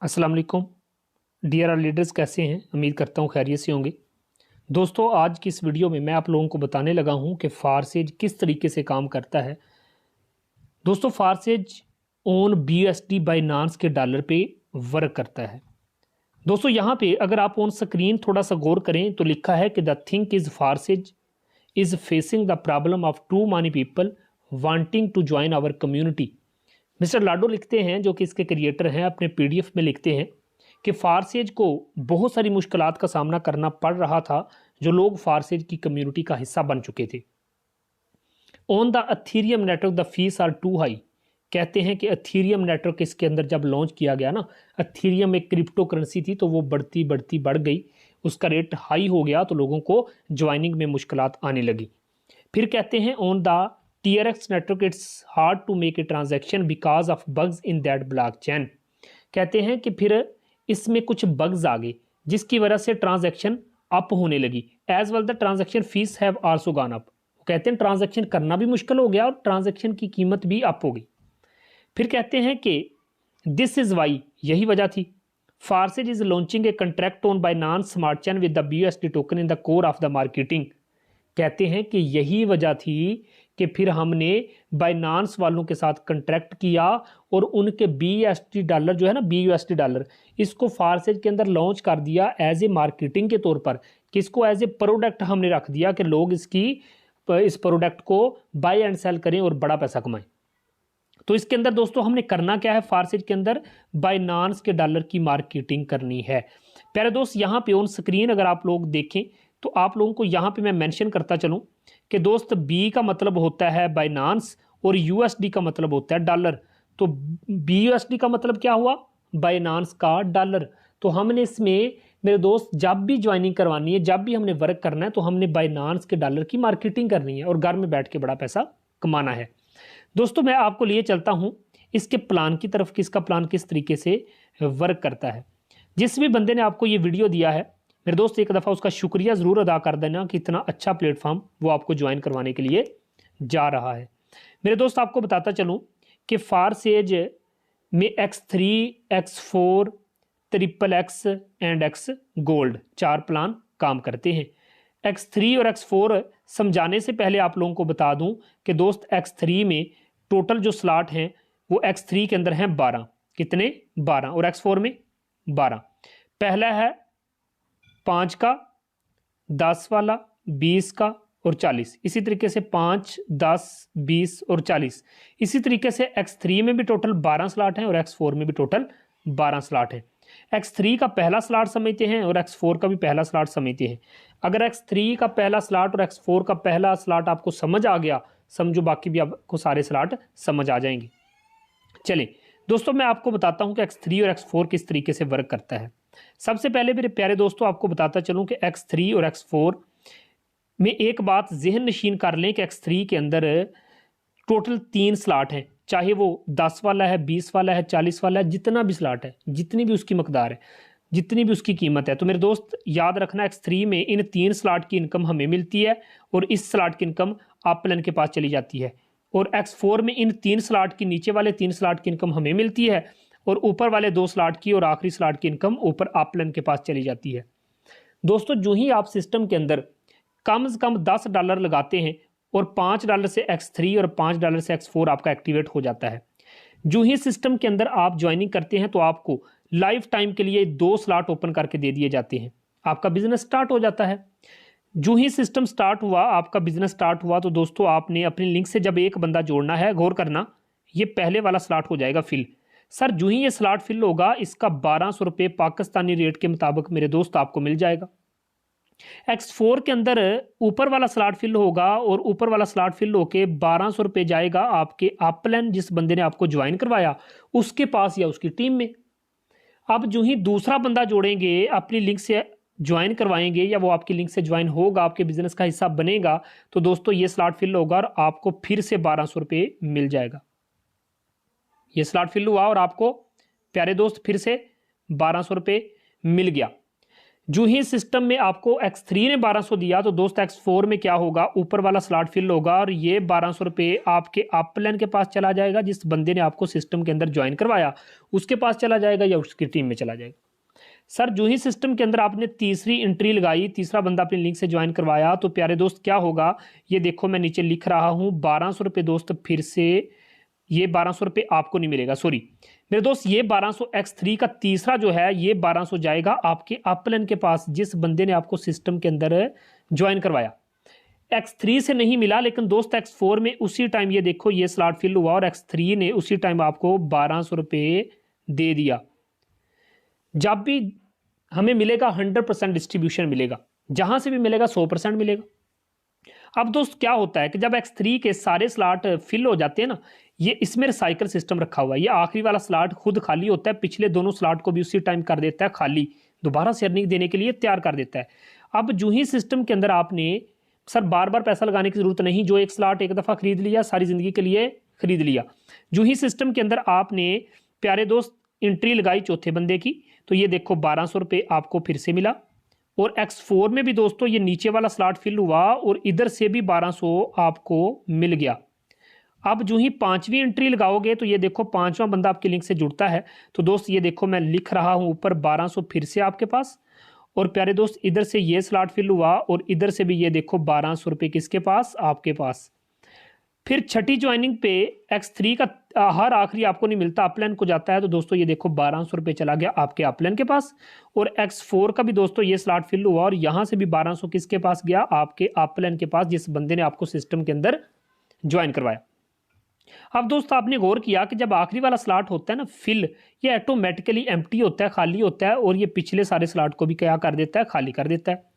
अस्सलाम वालेकुम dear are leaders, कैसे हैं? उम्मीद करता हूँ खैरियत से होंगे। दोस्तों, आज की इस वीडियो में मैं आप लोगों को बताने लगा हूँ कि फारसेज किस तरीके से काम करता है। दोस्तों, फारसेज ऑन BUSD बाइनांस के डॉलर पे वर्क करता है। दोस्तों, यहाँ पे अगर आप ऑन स्क्रीन थोड़ा सा गौर करें तो लिखा है कि the thing is Forsage is facing the problem of too many people wanting to join our community. Mister लाडो लिखते हैं, जो कि इसके क्रिएटर हैं, अपने PDF में लिखते हैं कि फारसेज को बहुत सारी मुश्किलात का सामना करना पड़ रहा था जो लोग फारसेज की कम्युनिटी का हिस्सा बन चुके थे। On the Ethereum network the fees are too high. कहते हैं कि अथीरियम नेटवर्क इसके अंदर जब लॉन्च किया गया ना, अथीरियम एक क्रिप्टो करेंसी थी, तो वो बढ़ती बढ़ती बढ़ गई, उसका रेट हाई हो गया, तो लोगों को ज्वाइनिंग में मुश्किलात आने लगी। फिर कहते हैं on the TRX network it's hard to make a transaction because of bugs in that blockchain. कहते हैं कि फिर इसमें कुछ बग्स आ गए जिसकी वजह से ट्रांजैक्शन अप होने लगी। As well the transaction fees have also gone up. कहते हैं ट्रांजैक्शन करना भी मुश्किल हो गया और ट्रांजैक्शन की कीमत भी अप हो गई। फिर कहते हैं कि दिस इज वाई, यही वजह थी, Forsage is launching a contract on Binance smart chain with the BUSD token in the core of the marketing. कहते हैं कि यही वजह थी कि फिर हमने बाइनांस वालों के साथ कंट्रैक्ट किया और उनके BUSD डॉलर जो है ना, BUSD डॉलर, इसको फारसेज के अंदर लॉन्च कर दिया एज ए मार्केटिंग के तौर पर। किसको? एज ए प्रोडक्ट हमने रख दिया कि लोग इस प्रोडक्ट को बाय एंड सेल करें और बड़ा पैसा कमाएं। तो इसके अंदर दोस्तों हमने करना क्या है? फारसेज के अंदर बाइनांस के डॉलर की मार्केटिंग करनी है। प्यारे दोस्त, यहाँ पे ऑन स्क्रीन अगर आप लोग देखें तो आप लोगों को यहाँ पे मैं मेंशन करता चलूँ कि दोस्त B का मतलब होता है बाइनांस और USD का मतलब होता है डॉलर। तो BUSD का मतलब क्या हुआ? बाइनांस का डॉलर। तो हमने इसमें मेरे दोस्त जब भी ज्वाइनिंग करवानी है, जब भी हमने वर्क करना है, तो हमने बाइनांस के डॉलर की मार्केटिंग करनी है और घर में बैठ के बड़ा पैसा कमाना है। दोस्तों, मैं आपको लिए चलता हूँ इसके प्लान की तरफ कि इसका प्लान किस तरीके से वर्क करता है। जिस भी बंदे ने आपको ये वीडियो दिया है मेरे दोस्त, एक दफ़ा उसका शुक्रिया ज़रूर अदा कर देना कि इतना अच्छा प्लेटफॉर्म वो आपको ज्वाइन करवाने के लिए जा रहा है। मेरे दोस्त, आपको बताता चलूँ कि फारसेज में X3, X4, XXX and X gold 4 plan काम करते हैं। X3 और X4 समझाने से पहले आप लोगों को बता दूं कि दोस्त X3 में टोटल जो स्लॉट हैं वो X3 के अंदर हैं 12। कितने? 12। और X4 में 12। पहला है 5 का, 10 वाला, 20 का और 40। इसी तरीके से 5, 10, 20 और 40। इसी तरीके से X3 में भी टोटल 12 स्लॉट हैं और X4 में भी टोटल 12 स्लॉट हैं। X3 का पहला स्लॉट समझते हैं और X4 का भी पहला स्लॉट समझते हैं। अगर X3 का पहला स्लॉट और X4 का पहला स्लॉट आपको समझ आ गया, समझो बाकी भी आपको सारे स्लॉट समझ आ जाएंगे। चलिए दोस्तों, मैं आपको बताता हूं कि X3 और X4 किस तरीके से वर्क करता है। सबसे पहले मेरे प्यारे दोस्तों आपको बताता चलूं कि X3 और X4 में एक बात जहन नशीन कर लें कि X3 के अंदर टोटल 3 स्लॉट हैं, चाहे वो 10 वाला है, 20 वाला है, 40 वाला है, जितना भी स्लॉट है, जितनी भी उसकी मकदार है, जितनी भी उसकी कीमत है। तो मेरे दोस्त याद रखना, X3 में इन 3 स्लॉट की इनकम हमें मिलती है और इस स्लॉट की इनकम अपलन के पास चली जाती है। और X4 में इन 3 स्लॉट की, नीचे वाले 3 स्लॉट की इनकम हमें मिलती है और ऊपर वाले 2 स्लॉट की और आखिरी स्लॉट की इनकम ऊपर अपलन के पास चली जाती है। दोस्तों, जो ही आप सिस्टम के अंदर कम से कम $10 लगाते हैं और $5 से X3 और $5 से X4 आपका एक्टिवेट हो जाता है। जो ही सिस्टम के अंदर आप ज्वाइनिंग करते हैं तो आपको लाइफ टाइम के लिए 2 स्लॉट ओपन करके दे दिए जाते हैं। आपका बिजनेस स्टार्ट हो जाता है। जो ही सिस्टम स्टार्ट हुआ, आपका बिजनेस स्टार्ट हुआ, तो दोस्तों आपने अपनी लिंक से जब एक बंदा जोड़ना है, गौर करना, ये पहले वाला स्लॉट हो जाएगा फिल। सर, जो ही ये स्लॉट फिल होगा, इसका 1200 रुपये पाकिस्तानी रेट के मुताबिक मेरे दोस्त आपको मिल जाएगा। X4 के अंदर ऊपर वाला स्लॉट फिल होगा और ऊपर वाला स्लॉट फिल होके 1200 रुपये जाएगा आपके अपलाइन, जिस बंदे ने आपको ज्वाइन करवाया उसके पास या उसकी टीम में। अब जो ही दूसरा बंदा जोड़ेंगे, अपनी लिंक से ज्वाइन करवाएंगे या वो आपकी लिंक से ज्वाइन होगा, आपके बिजनेस का हिस्सा बनेगा, तो दोस्तों ये स्लॉट फिल होगा और आपको फिर से 1200 रुपये मिल जाएगा। ये स्लॉट फिल हुआ और आपको प्यारे दोस्त फिर से 1200 रुपये मिल गया। जो ही सिस्टम में आपको X3 ने 1200 दिया तो दोस्त X4 में क्या होगा, ऊपर वाला स्लॉट फिल होगा और ये 1200 रुपये आपके अपलाइन के पास चला जाएगा, जिस बंदे ने आपको सिस्टम के अंदर ज्वाइन करवाया उसके पास चला जाएगा या उसकी टीम में चला जाएगा। सर जो ही सिस्टम के अंदर आपने तीसरी एंट्री लगाई, तीसरा बंदा अपनी लिंक से ज्वाइन करवाया, तो प्यारे दोस्त क्या होगा, ये देखो मैं नीचे लिख रहा हूँ 1200 रुपये दोस्त, फिर से ये 1200 रुपये आपको नहीं मिलेगा, सॉरी मेरे दोस्त, ये 1200 X3 का तीसरा जो है ये 1200 जाएगा आपके अपलाइन के पास, जिस बंदे ने आपको सिस्टम के अंदर ज्वाइन करवाया। X3 से नहीं मिला, लेकिन दोस्त X4 में उसी टाइम ये देखो ये स्लॉट फिल हुआ और X3 ने उसी टाइम आपको 1200 रुपये दे दिया। जब भी हमें मिलेगा 100% डिस्ट्रीब्यूशन मिलेगा, जहां से भी मिलेगा 100% मिलेगा। अब दोस्त क्या होता है कि जब X3 के सारे स्लॉट फिल हो जाते हैं ना, ये इसमें रिसाइकल सिस्टम रखा हुआ है, ये आखिरी वाला स्लॉट खुद खाली होता है, पिछले दोनों स्लॉट को भी उसी टाइम कर देता है खाली, दोबारा से अर्निंग देने के लिए तैयार कर देता है। अब जो ही सिस्टम के अंदर आपने सर बार बार पैसा लगाने की जरूरत नहीं, जो एक स्लॉट एक दफ़ा खरीद लिया सारी ज़िंदगी के लिए खरीद लिया। जो ही सिस्टम के अंदर आपने प्यारे दोस्त एंट्री लगाई चौथे बंदे की, तो ये देखो 1200 रुपये आपको फिर से मिला। और X4 में भी दोस्तों ये नीचे वाला स्लॉट फिल हुआ और इधर से भी 1200 आपको मिल गया। अब जो ही पांचवी एंट्री लगाओगे तो ये देखो पांचवा बंदा आपके लिंक से जुड़ता है, तो दोस्त ये देखो मैं लिख रहा हूं ऊपर 1200 फिर से आपके पास, और प्यारे दोस्त इधर से ये स्लॉट फिल हुआ और इधर से भी ये देखो 1200 रुपये किसके पास, आपके पास। फिर छठी ज्वाइनिंग पे X3 का हर आखिरी आपको नहीं मिलता, अपलाइन को जाता है, तो दोस्तों ये देखो 1200 रुपये चला गया आपके अपलाइन के पास। और X4 का भी दोस्तों ये स्लॉट फिल हुआ और यहाँ से भी 1200 किसके पास गया, आपके अपलाइन के पास, जिस बंदे ने आपको सिस्टम के अंदर ज्वाइन करवाया। अब दोस्तों आपने गौर किया कि जब आखिरी वाला स्लॉट होता है ना फिल, ये ऑटोमेटिकली एम्प्टी होता है, खाली होता है, और ये पिछले सारे स्लॉट को भी क्या कर देता है, खाली कर देता है।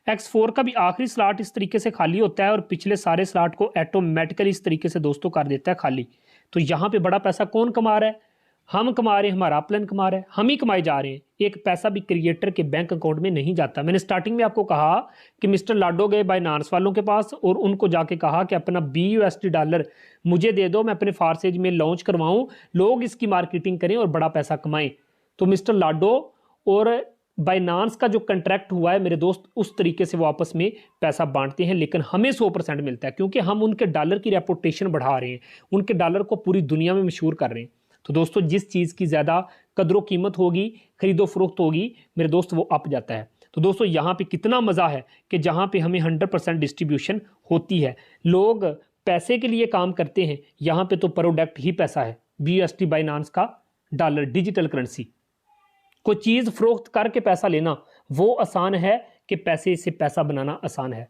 X4 का भी आखिरी स्लॉट इस तरीके से खाली होता है और पिछले सारे स्लॉट को ऑटोमेटिकली इस तरीके से दोस्तों कर देता है खाली। तो यहाँ पे बड़ा पैसा कौन कमा रहा है, हम कमा रहे हैं, हमारा अपलाइन कमा रहा है, हम ही कमाए जा रहे हैं। एक पैसा भी क्रिएटर के बैंक अकाउंट में नहीं जाता। मैंने स्टार्टिंग में आपको कहा कि मिस्टर लाडो गए बाइनांस वालों के पास और उनको जाके कहा कि अपना $20 मुझे दे दो, मैं अपने फारसेज में लॉन्च करवाऊं, लोग इसकी मार्केटिंग करें और बड़ा पैसा कमाएं। तो मिस्टर लाडो और बाइनांस का जो कंट्रैक्ट हुआ है मेरे दोस्त, उस तरीके से वो आपस में पैसा बांटते हैं, लेकिन हमें 100% मिलता है, क्योंकि हम उनके डॉलर की रेपुटेशन बढ़ा रहे हैं, उनके डॉलर को पूरी दुनिया में मशहूर कर रहे हैं। तो दोस्तों जिस चीज़ की ज़्यादा कदर कीमत होगी, खरीदो फरोख्त होगी मेरे दोस्त, वो अप जाता है। तो दोस्तों यहाँ पे कितना मज़ा है कि जहाँ पे हमें 100% डिस्ट्रीब्यूशन होती है, लोग पैसे के लिए काम करते हैं, यहाँ पे तो प्रोडक्ट ही पैसा है। BUSD बाइनांस का डॉलर डिजिटल करेंसी, कोई चीज़ फरोख्त करके पैसा लेना वो आसान है कि पैसे से पैसा बनाना आसान है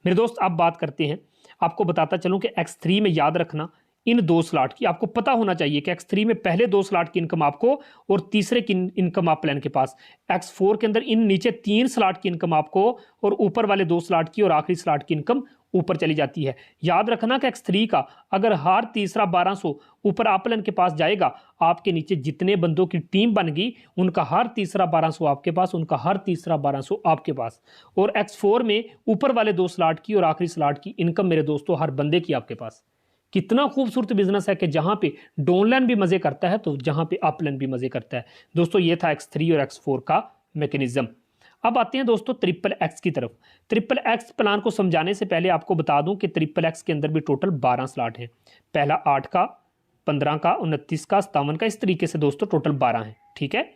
मेरे दोस्त। अब बात करते हैं, आपको बताता चलूं कि X3 में याद रखना इन दो स्लॉट की आपको पता होना चाहिए कि X3 में पहले 2 स्लॉट की इनकम आपको और तीसरे की इनकम आप प्लान के पास, X4 के अंदर इन नीचे 3 स्लॉट की इनकम आपको और ऊपर वाले 2 स्लॉट की और आखिरी स्लॉट की इनकम ऊपर चली जाती है। याद रखना कि X3 का अगर हर तीसरा 1200 ऊपर अपलाइन के पास जाएगा, आपके नीचे जितने बंदों की टीम बन गई उनका हर तीसरा 1200 आपके पास, उनका हर तीसरा 1200 आपके पास। और X4 में ऊपर वाले 2 स्लॉट की और आखिरी स्लॉट की इनकम मेरे दोस्तों हर बंदे की आपके पास। कितना खूबसूरत बिजनेस है कि जहां पे डाउनलाइन भी मजे करता है तो जहां पे अपलाइन भी मजे करता है। दोस्तों ये था X3 और X4 का मैकेनिज्म। अब आते हैं दोस्तों XXX की तरफ। XXX प्लान को समझाने से पहले आपको बता दूं कि XXX के अंदर भी टोटल 12 स्लॉट हैं। पहला 8 का, 15 का, 29 का, 57 का, इस तरीके से दोस्तों टोटल 12 हैं। ठीक है,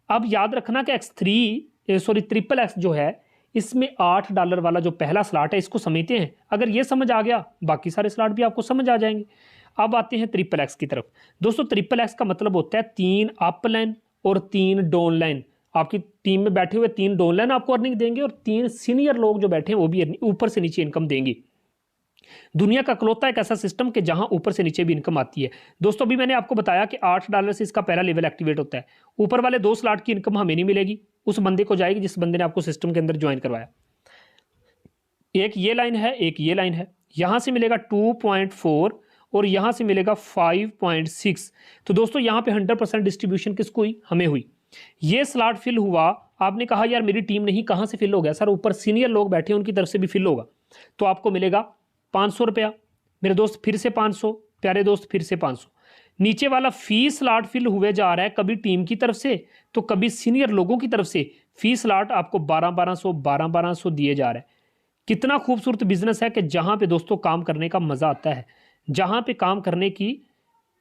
अब याद रखना कि XXX जो है इसमें $8 वाला जो पहला स्लॉट है इसको समझते हैं। अगर ये समझ आ गया बाकी सारे स्लॉट भी आपको समझ आ जाएंगे। अब आते हैं XXX की तरफ। दोस्तों XXX का मतलब होता है 3 अपलाइन और 3 डाउनलाइन। आपकी टीम में बैठे हुए 3 डाउनलाइन आपको अर्निंग देंगे और 3 सीनियर लोग जो बैठे हैं वो भी ऊपर से नीचे इनकम देंगे। दुनिया का इकलौता एक ऐसा सिस्टम कि जहां ऊपर से नीचे भी इनकम आती है। दोस्तों अभी मैंने आपको बताया कि $8 से इसका पहला लेवल एक्टिवेट होता है। ऊपर वाले 2 स्लॉट की इनकम हमें नहीं मिलेगी, उस बंदे को जाएगी जिस बंदे ने आपको सिस्टम के अंदर ज्वाइन करवाया। एक ये लाइन है, एक ये लाइन है, यहां से मिलेगा 2.4 और यहां से मिलेगा 5.6। तो दोस्तों यहां पे 100% डिस्ट्रीब्यूशन किसको हुई, हमें हुई। ये स्लॉट फिल हुआ, आपने कहा यार मेरी टीम नहीं, कहां से फिल हो गया? सर ऊपर सीनियर लोग बैठे हैं उनकी तरफ से भी फिल होगा, तो आपको मिलेगा 500 रुपया मेरे दोस्त, फिर से 500 प्यारे दोस्त, फिर से 500। नीचे वाला फी स्लॉट फिल हुए जा रहा है, कभी टीम की तरफ से तो कभी सीनियर लोगों की तरफ से। फी स्लॉट आपको 1200 दिए जा रहे हैं। कितना खूबसूरत बिजनेस है कि जहां पे दोस्तों काम करने का मजा आता है, जहां पे काम करने की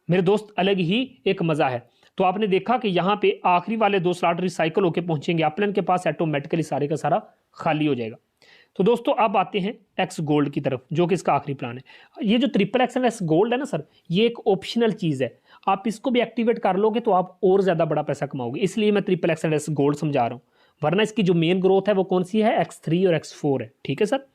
मेरे दोस्त अलग ही एक मजा है। तो आपने देखा कि यहाँ पे आखिरी वाले 2 स्लॉट रिसाइकल होकर पहुंचेंगे, अपलन के पास ऑटोमेटिकली सारे का सारा खाली हो जाएगा। तो दोस्तों अब आते हैं एक्स गोल्ड की तरफ, जो कि इसका आखिरी प्लान है। ये जो triple x and x gold है ना सर, ये एक ऑप्शनल चीज है। आप इसको भी एक्टिवेट कर लोगे तो आप और ज्यादा बड़ा पैसा कमाओगे, इसलिए मैं triple x and x gold समझा रहा हूं। वरना इसकी जो मेन ग्रोथ है वो कौन सी है, X3 और X4 है। ठीक है सर।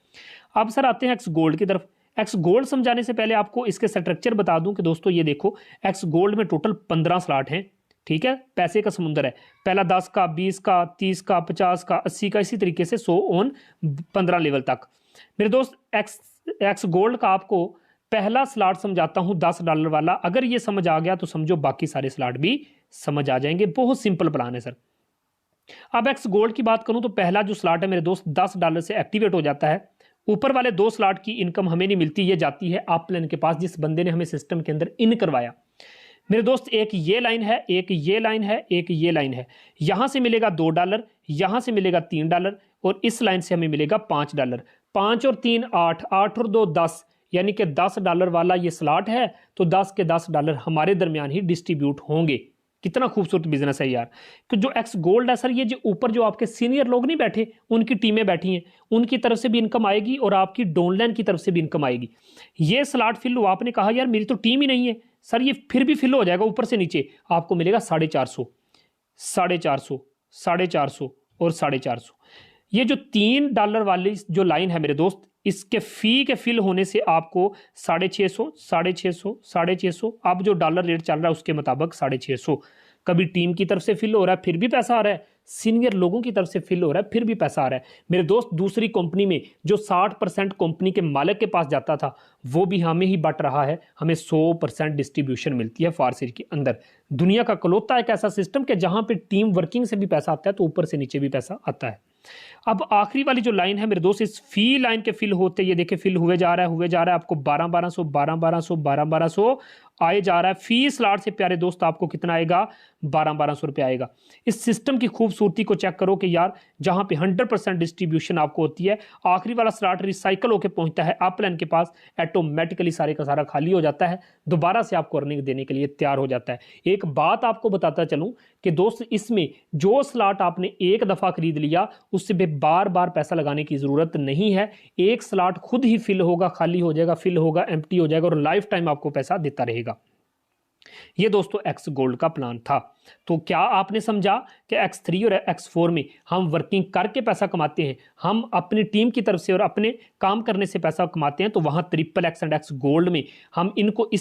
अब सर आते हैं एक्स गोल्ड की तरफ। एक्स गोल्ड समझाने से पहले आपको इसके स्ट्रक्चर बता दूं कि दोस्तों ये देखो, एक्स गोल्ड में टोटल 15 स्लॉट हैं। ठीक है, पैसे का समुंदर है। पहला 10 का, 20 का, 30 का, 50 का, 80 का, इसी तरीके से 100 ऑन 15 लेवल तक। मेरे दोस्त एक्स गोल्ड का आपको पहला स्लॉट समझाता हूं $10 वाला। अगर ये समझ आ गया तो समझो बाकी सारे स्लॉट भी समझ आ जाएंगे। बहुत सिंपल प्लान है सर। अब एक्स गोल्ड की बात करूं तो पहला जो स्लॉट है मेरे दोस्त $10 से एक्टिवेट हो जाता है। ऊपर वाले 2 स्लॉट की इनकम हमें नहीं मिलती, ये जाती है अपलाइन के पास, जिस बंदे ने हमें सिस्टम के अंदर इन करवाया। मेरे दोस्त एक ये लाइन है, एक ये लाइन है, एक ये लाइन है। यहां से मिलेगा $2, यहां से मिलेगा $3 और इस लाइन से हमें मिलेगा $5। 5 और 3 8, 8 और 2 10, यानी कि $10 वाला ये स्लॉट है। तो 10 के $10 हमारे दरमियान ही डिस्ट्रीब्यूट होंगे। कितना खूबसूरत बिजनेस है यार। कि जो एक्स गोल्ड है सर, ये जो ऊपर जो आपके सीनियर लोग नहीं बैठे, उनकी टीमें बैठी हैं, उनकी तरफ से भी इनकम आएगी और आपकी डाउनलाइन की तरफ से भी इनकम आएगी। ये स्लॉट फिल हुआ, आपने कहा यार मेरी तो टीम ही नहीं है सर, ये फिर भी फिल हो जाएगा ऊपर से नीचे। आपको मिलेगा 450, 450, 450 और 450। ये जो $3 वाली जो लाइन है मेरे दोस्त, इसके फी के फिल होने से आपको 650, 650, 650, अब जो डॉलर रेट चल रहा है उसके मुताबिक 650। कभी टीम की तरफ से फिल हो रहा है फिर भी पैसा आ रहा है, सीनियर लोगों की तरफ से फिल हो रहा है फिर भी पैसा आ रहा है। मेरे दोस्त दूसरी कंपनी में जो 60% कंपनी के मालिक के पास जाता था, वो भी हमें ही बट रहा है। हमें 100% डिस्ट्रीब्यूशन मिलती है फारसेज के अंदर। दुनिया का कलौता एक ऐसा सिस्टम कि जहां पे टीम वर्किंग से भी पैसा आता है तो ऊपर से नीचे भी पैसा आता है। अब आखिरी वाली जो लाइन है मेरे दोस्त, इस फी लाइन के फिल होते, ये देखिए फिल हुए जा रहा है आपको 1200, 1200, 1200 आए जा रहा है। फी स्लॉट से प्यारे दोस्त आपको कितना आएगा, 1200 रुपये आएगा। इस सिस्टम की खूबसूरती को चेक करो कि यार जहां पे 100% डिस्ट्रीब्यूशन आपको होती है, आखिरी वाला स्लॉट रिसाइकल होकर पहुंचता है अपलाइन के पास, ऑटोमेटिकली सारे का सारा खाली हो जाता है, दोबारा से आपको अर्निंग देने के लिए तैयार हो जाता है। एक बात आपको बताता चलूं कि दोस्त, इसमें जो स्लॉट आपने एक दफा खरीद लिया उससे बार बार पैसा लगाने की जरूरत नहीं है। एक स्लॉट खुद ही फिल होगा, खाली हो जाएगा, फिल होगा, एम्प्टी हो जाएगा और लाइफ टाइम आपको पैसा देता रहेगा। ये दोस्तों एक्स गोल्ड का प्लान था। तो क्या आपने समझा कि X3 और X4 में हम वर्किंग करके पैसा कमाते हैं, हम अपनी टीम की तरफ से और अपने काम करने से पैसा कमाते हैं। तो वहां triple x and x gold में हम इनको इस